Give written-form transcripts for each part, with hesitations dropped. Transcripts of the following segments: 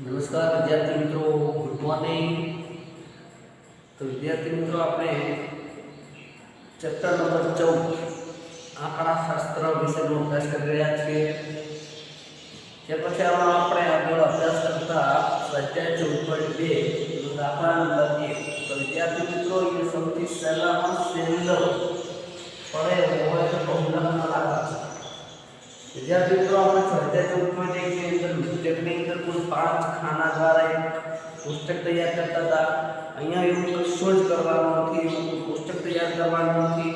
નમસ્કાર વિદ્યાર્થી મિત્રો, ગુડ મોર્નિંગ। તો વિદ્યાર્થી મિત્રો, આપણે ચેપ્ટર નંબર 14 આંકડાશાસ્ત્ર વિષયનો અભ્યાસ કરી રહ્યા છીએ। તે પછી આપણે આગળ અભ્યાસ કરતા સ્વાધ્યાય 14.2 દાખલા નંબર 1। તો વિદ્યાર્થી મિત્રો, એ સૌથી સહેલામાં સહેલો પડે હોય તો બહુલકના દાખલા છે। विद्यार्थी मित्रों, આપણે સ્વાધ્યાય 14.1 ની અંદર પુસ્તકની અંદર કુલ 5 ખાના દ્વારા એક પુસ્તક તૈયાર કરતા હતા। અહીંયા એવું કશું જ કરવાનું નથી, પુસ્તક તૈયાર કરવાનું નથી,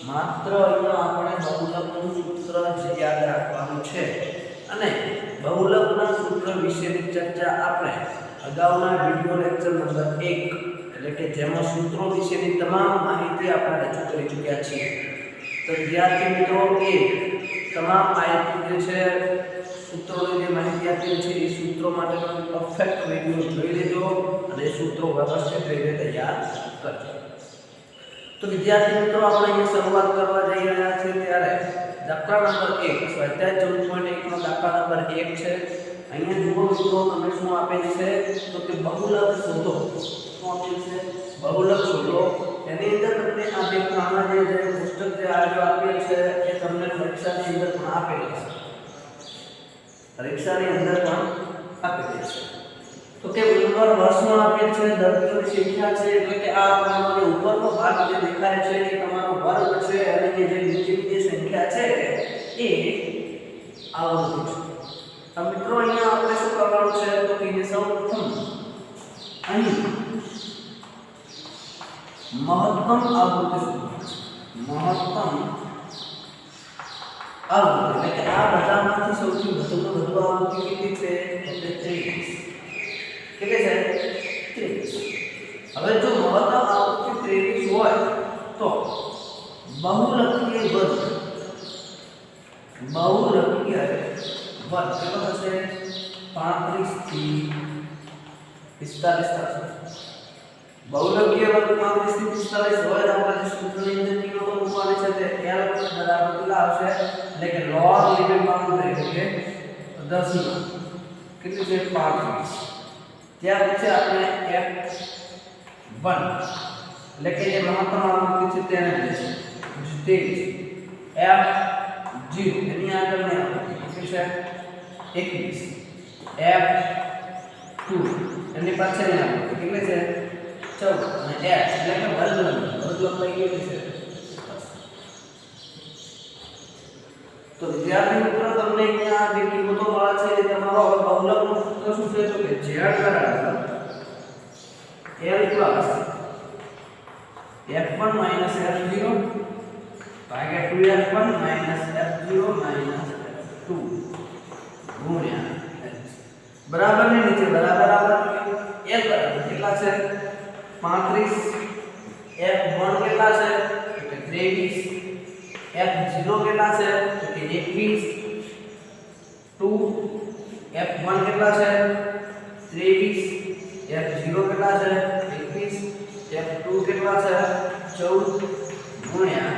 માત્ર અહીંયા આપણે બહુલકનું સૂત્ર જ યાદ રાખવાનું છે। અને બહુલકના સૂત્ર વિશેની ચર્ચા આપણે અગાઉના વિડિયો લેક્ચર નંબર 1 એટલે કે જેમાં સૂત્રો વિશેની તમામ માહિતી આપણે રજૂ કરી ચૂક્યા છીએ। તો વિદ્યાર્થી મિત્રો, એ તમામ માહિતી જે છે, સૂત્રોની જે માહિતી આપી છે, એ સૂત્રો માટે તમે પરફેક્ટ વિડિયો જોઈ લેજો અને સૂત્રો વ્યવસ્થિત રીતે તૈયાર કરજો। તો વિદ્યાર્થી મિત્રો, આપણે અહીં શરૂઆત કરવા જઈ રહ્યા છીએ ત્યારે દાખલા નંબર 1 સ્વાધ્યાય 14.1 નો દાખલા નંબર 1 છે। અહીંયા જુઓ મિત્રો, તમને શું આપેલ છે તો કે બહુલક શોધો। શું આપેલ છે? બહુલક શોધો। એની અંદર તમને આ બે ખાના જે પુસ્તક જે આપેલ છે એ તમને પરીક્ષાની અંદર પણ આપેલ છે, પરીક્ષાની અંદર પણ આપેલ છે। તો કે નંબર વર્ષમાં આપેલ છે, દર્દીઓની સંખ્યા છે, એટલે કે આ આપણો જે ઉપરનો ભાગ જે દેખાય છે એ તમારો વર્ગ છે અને જે નીચેની જે સંખ્યા છે એ આવૃત્તિ છે। તો મિત્રો, અહીંયા આપણે શું કરવાનું છે તો કે સૌપ્રથમ અહીં મહત્તમ આવૃત્તિ મહત્તમ આવૃત્તિ એટલે કે આ બધામાંથી સૌથી વધુ આવૃત્તિ કેટલી છે એટલે 30। કેટલી છે? 30। હવે જો મહત્તમ આવૃત્તિ 30 હોય તો બહુલકીય વર્ગ કેટલો થશે? 35 થી 45 થશે। બહુલકીય વર્ગ 35 થી 45 હોય તો આપણે સૂત્રની અંદર કિંમતો મૂકવાની છે તે L બરાબર કેટલા આવશે એટલે કે log લિમિટ બાઉન્ડ્રી એટલે કે 10 માં કેટલી છે? 35। ત્યાર પછી આપણે F1 એટલે કે જે મહત્તમ આવૃત્તિ છે તેને લેશે 23। F0 એની આગળની આવૃત્તિ કેટલી છે? 21। F2 એની પાછળની આવૃત્તિ કેટલી છે? 14 અને h એટલે કે વર્ગ લંબાઈ કેટલી છે? તો વિદ્યાર્થી મિત્રો, તમને અહીંયા જે કિંમતો મળે છે એ તમારો બહુલકનું સૂત્ર શું છે તો કે z બરાબર L plus f1 minus f0 ભાગ્યા 2f1 minus f0 minus f2 ગુણ્યા બરાબર ને નીચે બરાબર L બરાબર કેટલા છે? 35। F1 કેટલા છે તો કે 23। F0 કેટલા છે તો કે 21। 2 F1 કેટલા છે? 23। F0 કેટલા છે? 21। F2 કેટલા છે? 14 ગુણ્યા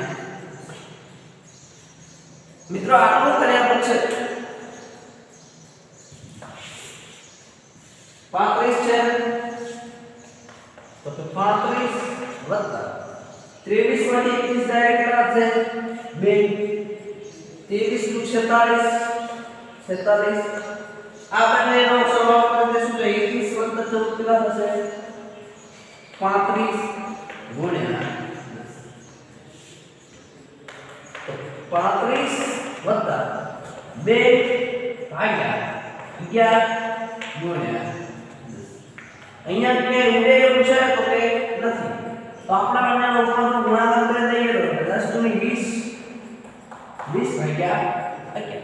મિત્રો આટલું કર્યા પછી 35 છે તો 35 વત્તા 23 માંથી 21 જાય કેટલા છે? 2। 23 નું 46 આ બંનેનો સરવાળો કરી દેશું તો 21 વત્તા 14 કેટલા થશે? 35 ગુણ્યા 35 વત્તા 2 ભાગ્યા 11 ગુણ્યા અહીંયા કે ઉડે એવું છે તો કે નથી, તો આપણે બંનેનો ઉપરનો ગુણાકાર કરી દઈએ તો 10 * 20 ભાગ્યા 11।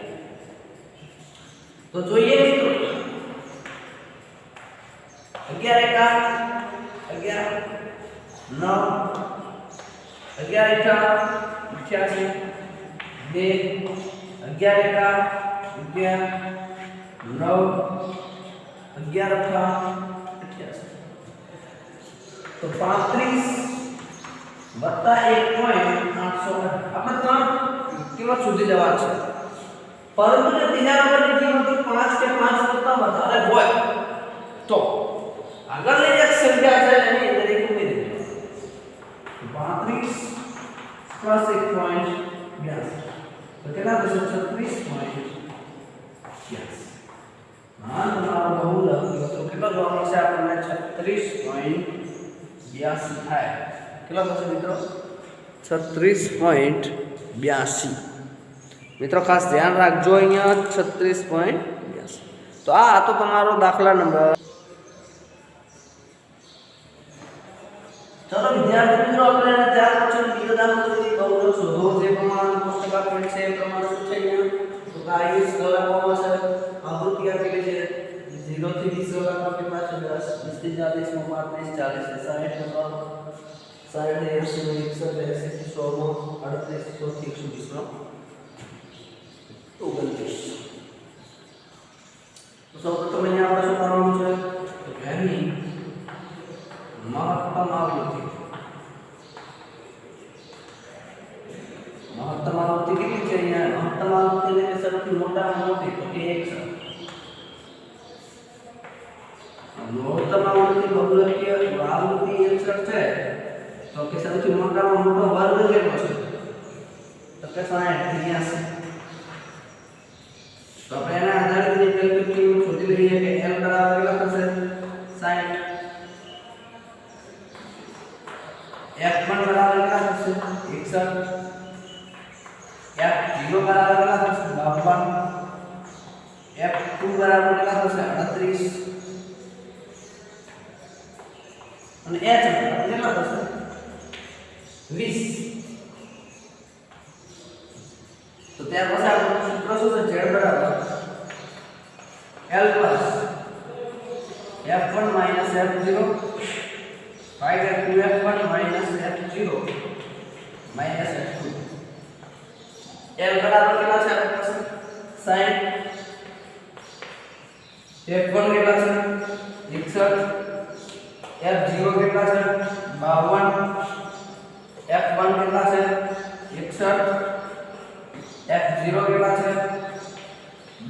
તો જોઈએ મિત્રો 11 એકા 11 9 11 એકા 88 2 11 એકા 11 9 11 એકા तो 35 વત્તા 1.808 આપણે ત્રણ કિંમત સુધી જવા છે, પરંતુ જો ત્રીજા નંબરની કિંમત 5 કે 5 કરતા વધારે હોય તો આગળની જે સંખ્યા છે એની અંદર એક ઉમેરી દેજો 32 પ્લસ 1.82 તો કેટલા થશે 36.82 હા તમારો બહુ લખ્યો તો કેટલો જવાબ મળશે આપણને 36.82 થાય કેટલો થશે મિત્રો 36.82 મિત્રો ખાસ ધ્યાન રાખજો અહીંયા 36.82 તો આ તો તમારો દાખલા નંબર ચલો વિદ્યાર્થી મિત્રો આપણે ત્યાર પછી બીજો દાખલો બહુલક શોધો જે પ્રમાણે કોષ્ટક આપેલ છે એ પ્રમાણે શું છે અહીંયા તો આયુષ કલાકોમાં છે આવૃત્તિ આપેલી છે 0 થી 20 કલાકમાં કેટલા છે 10 20 થી 40 માં 35 40 60 માં 60 80 61 120 તો સૌપ્રથમ અહીંયા આપણે શું કરવાનું છે તો પહેલી મહત્તમ આવૃત્તિ કેટલી છે અહીંયા મહત્તમ આવૃત્તિ એટલે સૌથી મોટામાં મોટી તો કે 1 છે મહત્તમ આવૃત્તિ બહુલકીય આવૃત્તિ 61 છે તો કે સૌથી મોટામાં મોટો વર્ગ કેટલો છે તો કે 60 83 તો આપણે એના આધારે જે કેલ્ક્યુલેશન શોધી લઈએ કે l બરાબર કેટલા થશે 60 f1 બરાબર કેટલા થશે 61 f0 બરાબર કેટલા થશે 52 f2 બરાબર કેટલા થશે 38 અને h બરાબર કેટલા થશે 20 તો ત્યાર પછી આપણું સૂત્ર શું છે z બરાબર l plus f1 minus f0 ભાગ્યા 2f1 minus f0 minus f2 l બરાબર કેટલા છે આપણી પાસે 60 f1 કેટલા છે 61 f0 કેટલા છે 52 f1 કેટલા છે 61 f0 કેટલા છે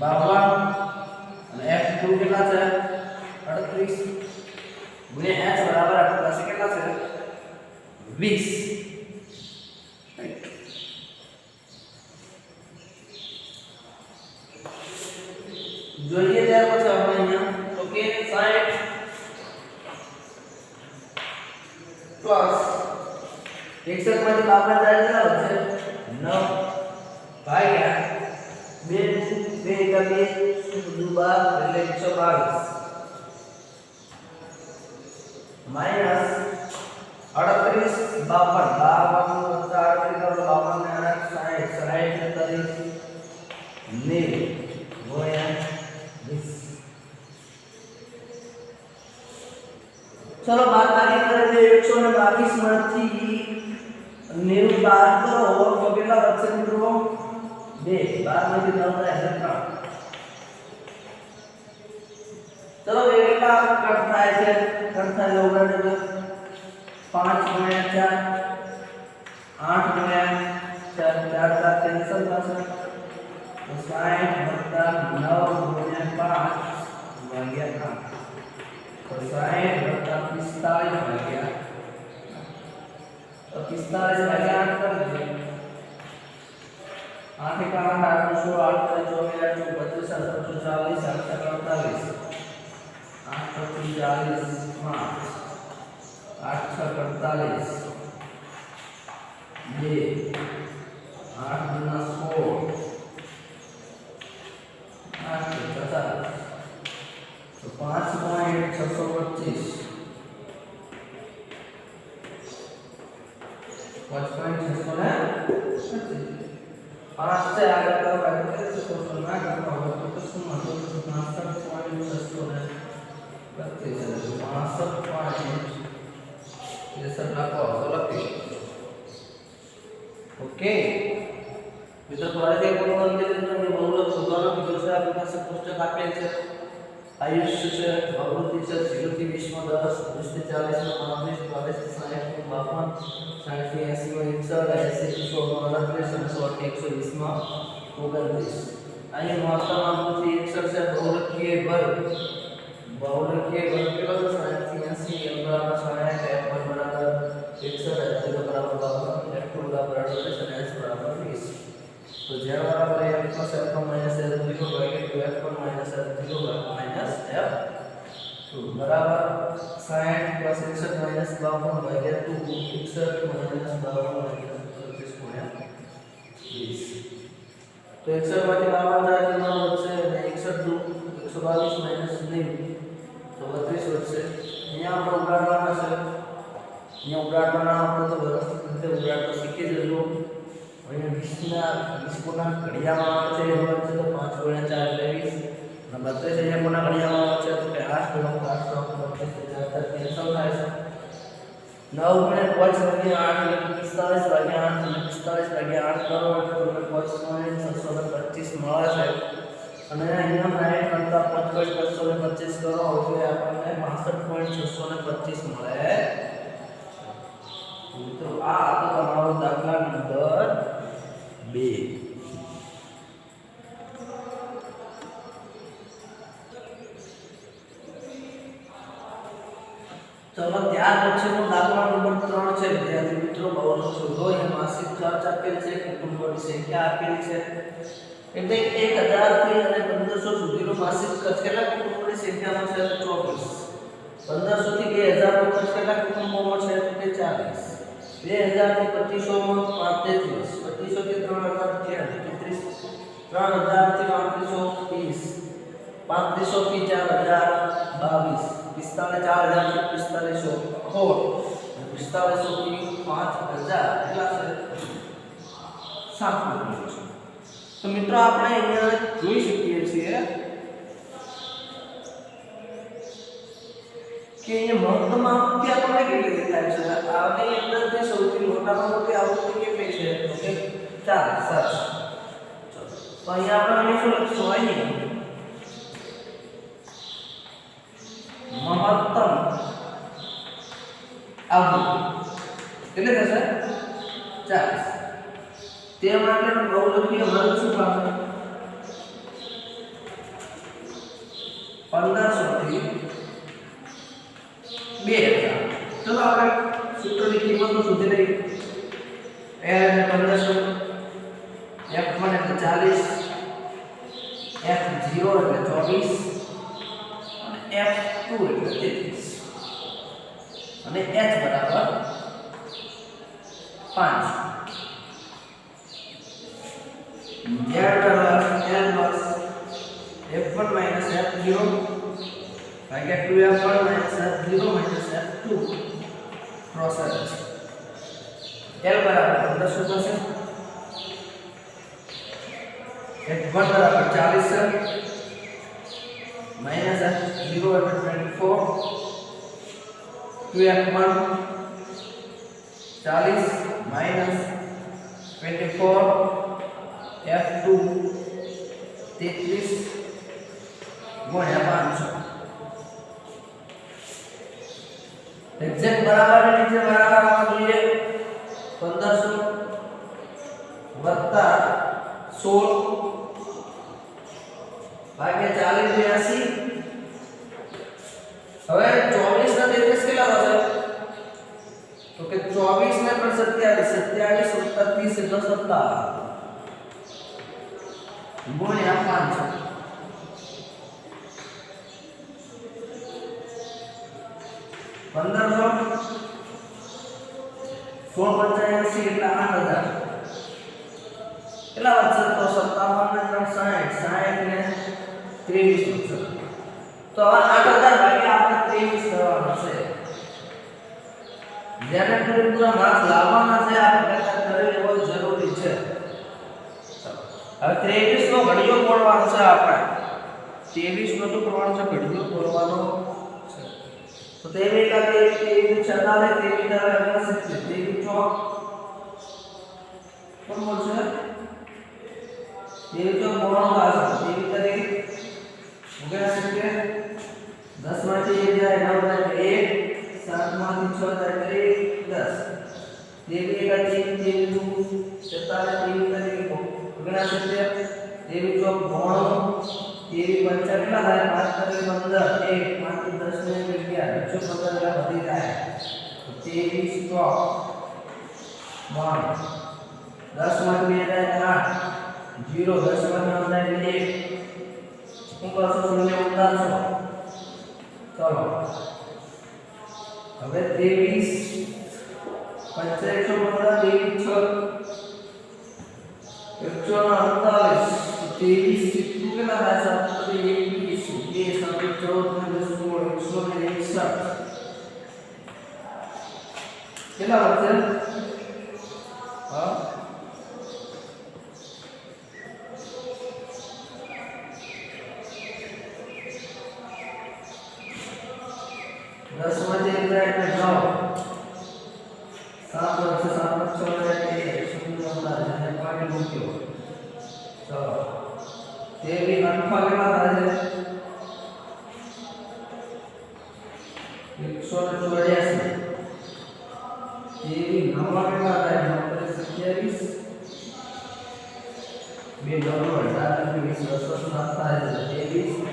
52 અને f2 કેટલા છે 38 ગુણ્યા h બરાબર આપણી પાસે કેટલા છે 20 જોઈએ ત્યાર પછી આપણે અહીંયા તો કે 60 પ્લસ 61 માંથી 52 જાય કેટલા વધશે 9 ભાગ્યા 2 12 એટલે 122 માઈનસ 38 52 52 ને 60 ચલો બાદ બાકી કરે તો 122 માંથી 90 બાદ કરો તો કેટલા વધશે મિત્રો 2 12 માંથી 9 થાય 3 ચલો એ કેટલા કટ થાય છે કટ થાય લોગરીધમ 5 ગુણ્યા 4 8 ગુણ્યા 4 4 કેન્સલ થશે તો 60 વત્તા 9 ગુણ્યા 5 ભાગ્યા 8 તો 60 વત્તા 45 ભાગ્યા તો 45 ભાગ્યા 8 કરી દે 8 એકા 8 8 5 से आगे का वैल्यू से क्वेश्चन में करना होगा तो किसको मतलब 65.665 ये सब लखो तो लखी ओके मित्र थोड़ा से बोलो अंदर में बहुलक शोधવાનો બીજો છે આપણી પાસે કોષ્ટક આપેલ છે આયુષ્ય છે આવૃત્તિ છે 0 થી 20 માં 10 20 થી 40 માં 35 40 થી 60 માં 52 60 થી 80 માં 61 80 થી 100 માં 38 અને 100 થી 120 માં 29 અહીં મહત્તમ આવૃત્તિ 61 છે બહુલકીય વર્ગ बहुलकीय गुण किलो 60 80 m बराबर 60 f1 बराबर 61 f0 बराबर 52 f2 बराबर 38 અને s बराबर 20 तो z बराबर f plus f1 minus f0 भागिया 2f1 minus f0 minus f2 बराबर 60 plus 61 minus 52 भागिया 2 61 minus 52 भागिया 35 गुણ્યા 20 तो 61 માંથી 52 જાય તો 9 વધશે અને 61 દુ 122 minus 9 तो 32 વધશે અહીંયા આપણે ઉડાડવાના છે અહીંયા ઉડાડવાના આપણે તો રીતે ઉડાડતો શીખી જજો અહીંયા 20 ના 20 કોના ઘડિયામાં આવે છે એ હોય છે તો 5 ગુણ્યા 4 એટલે 20 અને 32 અહીંયા કોના ઘડિયામાં આવે છે તો કે 8 ગુણ્યા 8 32 કેન્સલ થાય છે 9 ગુણ્યા 5 ભાગ્યા 8 એટલે 45 ભાગ્યા 8 એટલે 45 ભાગ્યા 8 કરો એટલે તમને 625 મળે છે અને અહીંયા રાઈટ કરતા 5.525 કરો એટલે આપણને 62.625 મળે તો આ તો તમારો દાખલા નંબર 2 चलो ત્યાર પછીનો દાખલા નંબર 3 છે વિદ્યાર્થી મિત્રો બહુનો શોધો એ માસિક ખર્ચ આપેલ છે કુટુંબોની સંખ્યા આપેલ છે એટલે 1000 થી અને 1500 સુધીનો માસિક ખર્ચ કેટલા કુટુંબોની સંખ્યામાં છે તો 24 1500 થી 2000 નો ખર્ચ કેટલા કુટુંબોમાં છે તો કે 40 2000 થી 2500 માં 33 2500 થી 3000 33 3000 થી 3530 3500 થી 4022 45,000 થી 4500 હોળ 4500 થી 5000 એટલા છે 7 કુટુંબો તો મિત્રો આપણે અહીંયા જોઈ શકીએ છીએ કે અહીંયા મહત્તમ આવૃત્તિ આપણને કેટલી દેખાય છે આની અંદરથી સૌથી મોટામાં મોટી આવૃત્તિ કેટલી છે તો કે 4 7 તો અહીંયા આપણે શું લખીશું અહીં મહત્તમ આવૃત્તિ કેટલી થશે 40 તે માટે બહુલકીય વર્ગ શું પામે 1500 થી 2000 ચલો આપણે સૂત્રની કિંમતો શોધી લઈએ n 1500 f1 એટલે 40 f0 એટલે 24 અને f2 એટલે 33 અને h બરાબર 5 z બરાબર n plus f1 minus f0 ભાગ્યા 2f1 minus f0 minus f2 process l બરાબર 1500 થશે f1 બરાબર 40 છે minus f0 એટલે 24 2f1 40 minus 24 f2 33 ગુણ્યા 500 એક્ઝેક્ટ બરાબર નીચે બરાબર આવવા જોઈએ 1500 વત્તા 16 ભાગ્યા 40 82 હવે 24 ના 33 કેટલા થશે તો કે 24 ને પણ 27 વત્તા 30 એટલે 57 ગુણ્યા 500 1500 1685 એટલે 8000 કેટલા વધશે તો 57 ને 3 60 ને 23 વધશે તો હવે 8000 ભાગ્યા આપણે 23 કરવાનો છે જેને પૂરા માર્ક્સ લાવવાના છે આપણે કરી લેવો જરૂરી છે હવે 23 નો ઘડિયો બોલવાનો છે આપણે 23 નો શું કરવાનો છે ઘડિયો બોલવાનો છે તો 23 का 23 46 23 का 23 ચોક કોણ બોલશે 23 ચોક બોલવાનો છે 23 તારીખ ઉગેલા છે 10 માંથી 1 જાય 9 જાય 1 7 માંથી 6 જાય 10 23 का 3 23 47 23 તારીખ ઉગેલા છે 23 ચોક બોલવાનો 23 તેવી પંચા કેટલા થાય 5 15 1 5 થી 10 ને 11 115 વધી જાય 23 ચોક 10 માંથી 2 જાય 8 0 10 માંથી 9 1 શું કરશો શૂન્ય ઉતારશો ચલો હવે 23 115 23 23 કેટલા થાય 21 2 7 14 161 કેટલા વધશે હા 10 માંથી 1 જાય એટલે 9 7 વર્ષ 7 6 જાય શૂન્ય ઉતારે અને પોઈન્ટ મૂક્યો ચલો તે બી અંકમાં કેટલા થાય છે 184 તેવી નવા કેટલા થાય 27 બે નંબર 4 20 7 થાય 23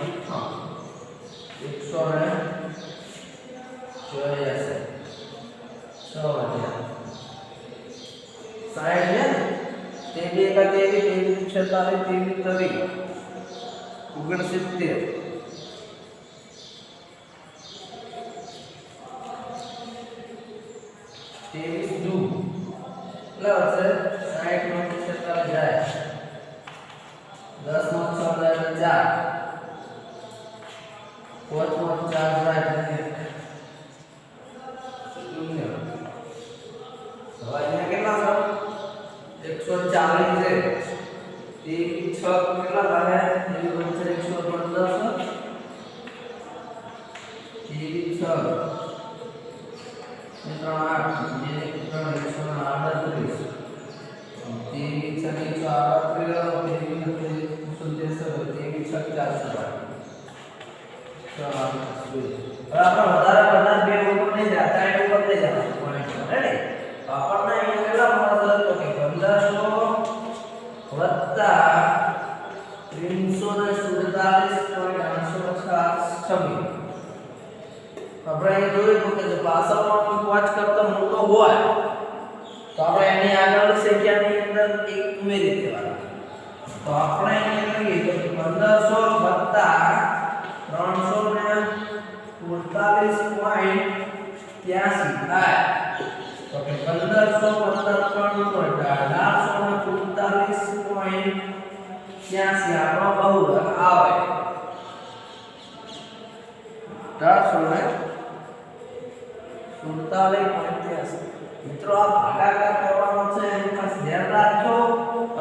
મિત્રો આ ભાગાકાર કરવાનો છે એનું ખાસ ધ્યાન રાખજો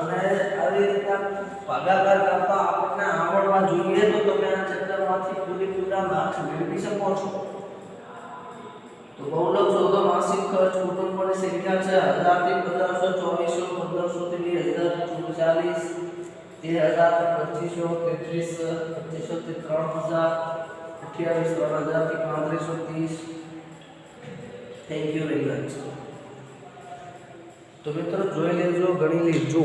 અને આવી રીતના ભાગાકાર કરતા આપણને આવડવા જોઈએ તો તમે આ ચેપ્ટરમાંથી પૂરેપૂરા માર્ક્સ મેળવી શકો છો તો બહુલક શોધો માસિક ખર્ચ કુટુંબોની સંખ્યા છે 1000 થી 1500 2400 1500 થી 2040 3000 થી 2500 33 થી 3000 28 3000 થી 3530 થેન્ક યુ વેરી મચ તો મિત્રો જોઈ લેજો ગણી લેજો